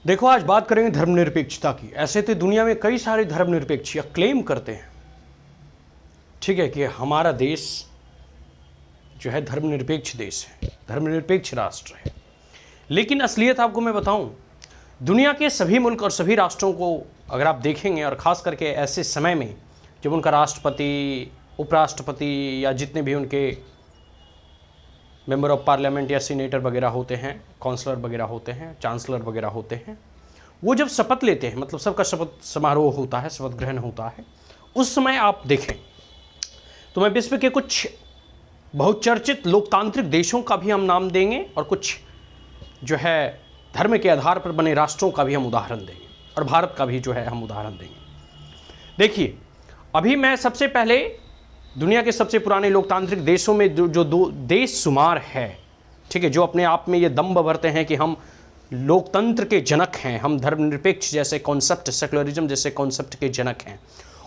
देखो, आज बात करेंगे धर्मनिरपेक्षता की। ऐसे तो दुनिया में कई सारे धर्मनिरपेक्ष क्लेम करते हैं, ठीक है, कि हमारा देश जो है धर्मनिरपेक्ष देश है, धर्मनिरपेक्ष राष्ट्र है। लेकिन असलियत आपको मैं बताऊं, दुनिया के सभी मुल्क और सभी राष्ट्रों को अगर आप देखेंगे, और ख़ास करके ऐसे समय में जब उनका राष्ट्रपति, उपराष्ट्रपति या जितने भी उनके मेंबर ऑफ पार्लियामेंट या सीनेटर वगैरह होते हैं, काउंसलर वगैरह होते हैं, चांसलर वगैरह होते हैं, वो जब शपथ लेते हैं, मतलब सबका शपथ समारोह होता है, शपथ ग्रहण होता है, उस समय आप देखें तो मैं विश्व के कुछ बहुचर्चित लोकतांत्रिक देशों का भी हम नाम देंगे और कुछ जो है धर्म के आधार पर बने राष्ट्रों का भी हम उदाहरण देंगे, और भारत का भी जो है हम उदाहरण देंगे। देखिए, अभी मैं सबसे पहले दुनिया के सबसे पुराने लोकतांत्रिक देशों में जो दो देश शुमार है, ठीक है, जो अपने आप में ये दम्भ भरते हैं कि हम लोकतंत्र के जनक हैं, हम धर्मनिरपेक्ष जैसे कॉन्सेप्ट, सेकुलरिज्म जैसे कॉन्सेप्ट के जनक हैं,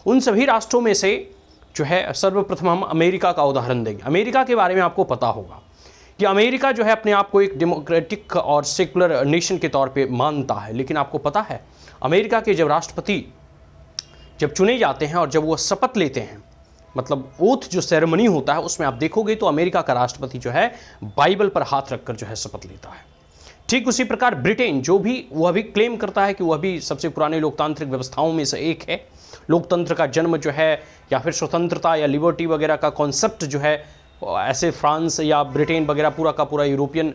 उन सभी राष्ट्रों में से जो है सर्वप्रथम हम अमेरिका का उदाहरण देंगे। अमेरिका के बारे में आपको पता होगा कि अमेरिका जो है अपने आप को एक डेमोक्रेटिक और सेकुलर नेशन के तौर पे मानता है। लेकिन आपको पता है, अमेरिका के जब राष्ट्रपति जब चुने जाते हैं और जब वो शपथ लेते हैं, मतलब ओथ जो सेरेमनी होता है, उसमें आप देखोगे तो अमेरिका का राष्ट्रपति जो है बाइबल पर हाथ रखकर जो है शपथ लेता है। ठीक उसी प्रकार ब्रिटेन, जो भी वह भी क्लेम करता है कि वह भी सबसे पुराने लोकतांत्रिक व्यवस्थाओं में से एक है, लोकतंत्र का जन्म जो है या फिर स्वतंत्रता या लिबर्टी वगैरह का कॉन्सेप्ट जो है, ऐसे फ्रांस या ब्रिटेन वगैरह पूरा का पूरा यूरोपियन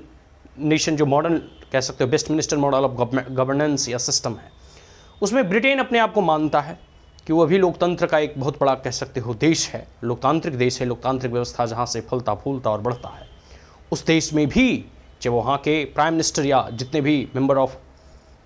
नेशन जो मॉडर्न कह सकते हो वेस्टमिनिस्टर मॉडल ऑफ गवर्नेंस या सिस्टम है, उसमें ब्रिटेन अपने आप को मानता है कि वह भी लोकतंत्र का एक बहुत बड़ा कह सकते हो देश है, लोकतांत्रिक देश है, लोकतांत्रिक व्यवस्था जहाँ से फलता फूलता और बढ़ता है। उस देश में भी जब वहाँ के प्राइम मिनिस्टर या जितने भी मेंबर ऑफ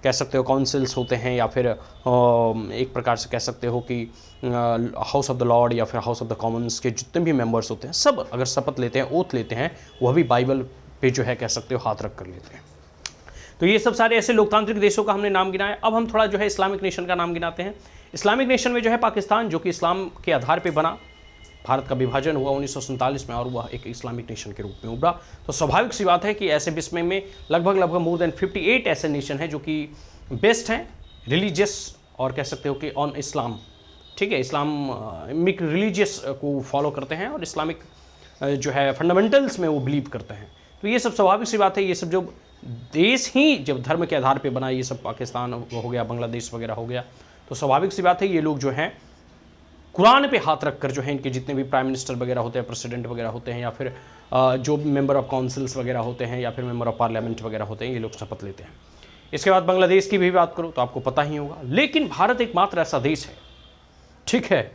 कह सकते हो काउंसिल्स होते हैं, या फिर एक प्रकार से कह सकते हो कि हाउस ऑफ द लॉर्ड या फिर हाउस ऑफ द कॉमन्स के जितने भी मेंबर्स होते हैं, सब अगर शपथ लेते हैं, ओथ लेते हैं, वह भी बाइबल पे जो है कह सकते हो हाथ रख कर लेते हैं। तो ये सब सारे ऐसे लोकतांत्रिक देशों का हमने नाम गिनाया। अब हम थोड़ा जो है इस्लामिक नेशन का नाम गिनाते हैं। इस्लामिक नेशन में जो है पाकिस्तान, जो कि इस्लाम के आधार पर बना, भारत का विभाजन हुआ 1947 में और वह एक इस्लामिक नेशन के रूप में उभरा। तो स्वाभाविक सी बात है कि ऐसे विश्व में लगभग मोर देन 58 ऐसे नेशन हैं जो कि बेस्ट हैं रिलीजियस और कह सकते हो कि ऑन इस्लाम, ठीक है, इस्लामिक रिलीजियस को फॉलो करते हैं और इस्लामिक जो है फंडामेंटल्स में वो बिलीव करते हैं। तो ये सब स्वाभाविक सी बात है। ये सब जो देश ही जब धर्म के आधार पर बना, ये सब पाकिस्तान हो गया, बांग्लादेश वगैरह हो गया, तो स्वाभाविक सी बात है ये लोग जो हैं कुरान पे हाथ रखकर जो है इनके जितने भी प्राइम मिनिस्टर वगैरह होते हैं, प्रेसिडेंट वगैरह होते हैं, या फिर जो मेंबर ऑफ काउंसिल्स वगैरह होते हैं, या फिर मेंबर ऑफ पार्लियामेंट वगैरह होते हैं, ये लोग शपथ लेते हैं। इसके बाद बांग्लादेश की भी बात करो तो आपको पता ही होगा। लेकिन भारत एकमात्र ऐसा देश है, ठीक है,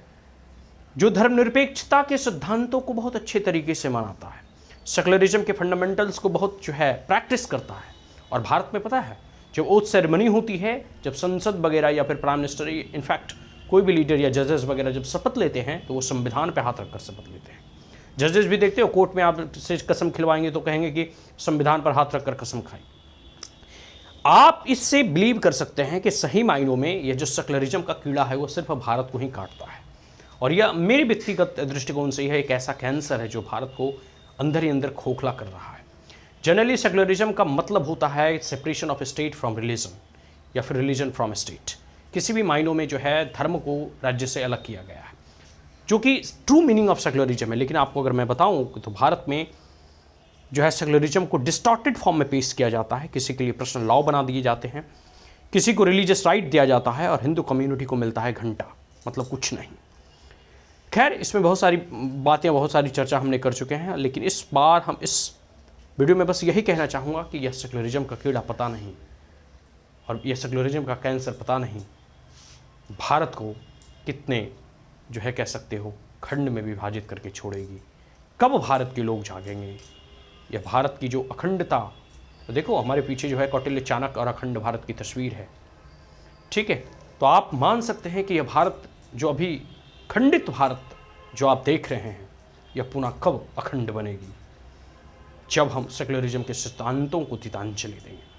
जो धर्मनिरपेक्षता के सिद्धांतों को बहुत अच्छे तरीके से मनाता है, सेकुलरिज्म के फंडामेंटल्स को बहुत जो है प्रैक्टिस करता है। और भारत में पता है, जब ओथ सेरेमनी होती है, जब संसद वगैरह या फिर प्राइम मिनिस्टर, इनफैक्ट कोई भी लीडर या जजेस वगैरह जब शपथ लेते हैं तो वो संविधान पे हाथ रखकर शपथ लेते हैं। जजेस भी देखते हो, कोर्ट में आप से कसम खिलवाएंगे तो कहेंगे कि संविधान पर हाथ रखकर कसम खाई। आप इससे बिलीव कर सकते हैं कि सही मायनों में ये जो सेकुलरिज्म का कीड़ा है वो सिर्फ भारत को ही काटता है। और यह मेरे व्यक्तिगत दृष्टिकोण से यह एक ऐसा कैंसर है जो भारत को अंदर ही अंदर खोखला कर रहा है। जनरली सेकुलरिज्म का मतलब होता है separation of state from religion, या फिर रिलीजन फ्रॉम स्टेट। किसी भी मायनों में जो है धर्म को राज्य से अलग किया गया है, जो कि ट्रू मीनिंग ऑफ सेकुलरिज्म है। लेकिन आपको अगर मैं बताऊं तो भारत में जो है सेकुलरिज्म को डिस्टॉर्टेड फॉर्म में पेश किया जाता है। किसी के लिए पर्सनल लॉ बना दिए जाते हैं, किसी को रिलीजियस राइट दिया जाता है, और हिंदू कम्युनिटी को मिलता है घंटा, मतलब कुछ नहीं। खैर, इसमें बहुत सारी बातें, बहुत सारी चर्चा हमने कर चुके हैं। लेकिन इस बार हम इस वीडियो में बस यही कहना चाहूँगा कि यह सेकुलरिज्म का कीड़ा पता नहीं, और यह सेकुलरिज्म का कैंसर पता नहीं भारत को कितने जो है कह सकते हो खंड में विभाजित करके छोड़ेगी। कब भारत के लोग जागेंगे? यह भारत की जो अखंडता, तो देखो हमारे पीछे जो है कौटिल्य चाणक्य और अखंड भारत की तस्वीर है, ठीक है। तो आप मान सकते हैं कि यह भारत जो अभी खंडित भारत जो आप देख रहे हैं, यह पुनः कब अखंड बनेगी? जब हम सेकुलरिज्म के सिद्धांतों को तिलांजलि देंगे।